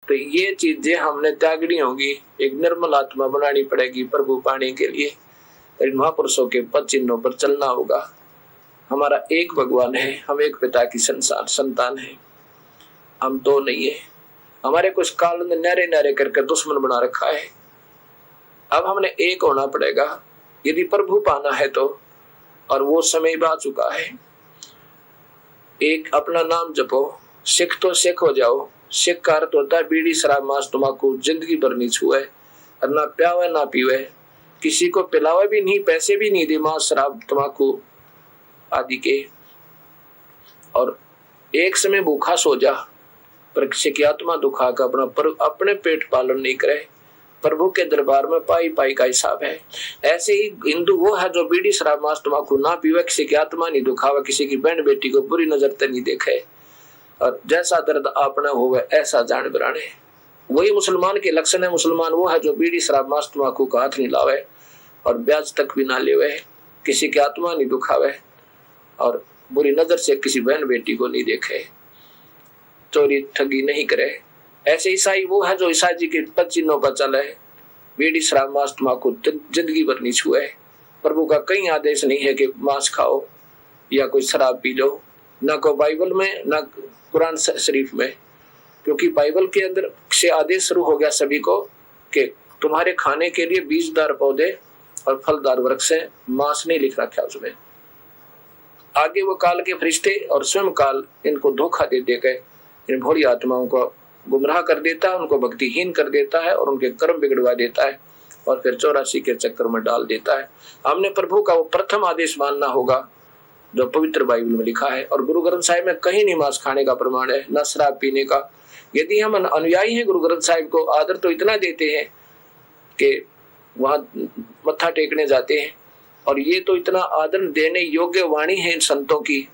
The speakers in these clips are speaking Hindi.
तो ये चीजें हमने त्यागनी होगी, एक निर्मल आत्मा बनानी पड़ेगी प्रभु पाने के लिए। इन महापुरुषों के पद चिन्हों पर चलना होगा। हमारा एक भगवान है, हम एक पिता की संतान है, हम दो नहीं है। हमारे कुछ काल ने नारे नारे करके दुश्मन बना रखा है। अब हमने एक होना पड़ेगा यदि प्रभु पाना है तो, और वो समय भी आ चुका है। एक अपना नाम जपो, सिख तो सिख हो जाओ। सिख का अर्थ होता है बीड़ी शराब मांस तम्बाकू जिंदगी भर नहीं छुए, और ना प्यावे ना पीवे, किसी को पिलावे भी नहीं, पैसे भी नहीं दे मांस शराब तम्बाकू आदि के। और एक समय भूखा सो जा, पर किसी की आत्मा दुखा का अपने पेट पालन नहीं करे। प्रभु के दरबार में पाई पाई का हिसाब है। ऐसे ही हिंदू वो है जो बीड़ी शराब मांस तम्बाकू ना पीवे, किसी की आत्मा नहीं दुखावे, किसी की बहन बेटी को बुरी नजर से नहीं देखे, और जैसा दर्द आपने होवे ऐसा जान बराने। वही मुसलमान के लक्षण है। मुसलमान वो है जो बीड़ी शराब मांस तम्बाकू का हाथ नहीं लावे और ब्याज तक भी ना लेवे, किसी की आत्मा नहीं दुखावे और बुरी नजर से किसी बहन बेटी को नहीं देखे, चोरी ठगी नहीं करे। ऐसे ईसाई वो है जो ईसाई जी के पद चिन्हों पर चले, बीड़ी शराब मांस तम्बाकू जिंदगी भर नहीं छुए। प्रभु का कहीं आदेश नहीं है कि मांस खाओ या कोई शराब पी लो, ना को बाइबल में ना कुरान शरीफ में, क्योंकि बाइबल के अंदर से आदेश शुरू हो गया सभी को कि तुम्हारे खाने के लिए बीजदार पौधे और फलदार वृक्ष है, मांस नहीं लिख रखा उसमें। आगे वो काल के फरिश्ते और स्वयं काल इनको धोखा दे देकर इन भोली आत्माओं को गुमराह कर देता है, उनको भक्तिहीन कर देता है और उनके कर्म बिगड़वा देता है और फिर 84 के चक्कर में डाल देता है। हमने प्रभु का वो प्रथम आदेश मानना होगा जो पवित्र बाइबल में लिखा है, और गुरु ग्रंथ साहिब में कहीं नहीं मांस खाने का प्रमाण है, न शराब पीने का। यदि हम अनुयायी हैं गुरु ग्रंथ साहिब को आदर तो इतना देते हैं कि वहां मत्था टेकने जाते हैं, और ये तो इतना आदर देने योग्य वाणी है इन संतों की,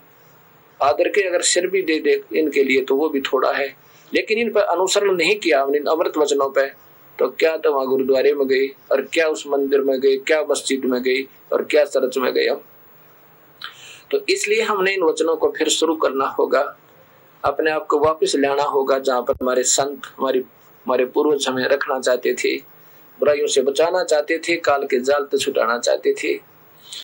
आदर के अगर सिर भी दे दे इनके लिए तो वो भी थोड़ा है। लेकिन इन पर अनुसरण नहीं किया हमने इन अमृत वचनों पे, तो क्या तो वहां गुरुद्वारे में गई और क्या उस मंदिर में गई, क्या मस्जिद में गई और क्या चर्च में गए हम। तो इसलिए हमने इन वचनों को फिर शुरू करना होगा, अपने आप को वापस लाना होगा जहाँ पर हमारे संत हमारे पूर्वज हमें रखना चाहते थे, बुराइयों से बचाना चाहते थे, काल के जाल से छुटाना चाहते थे।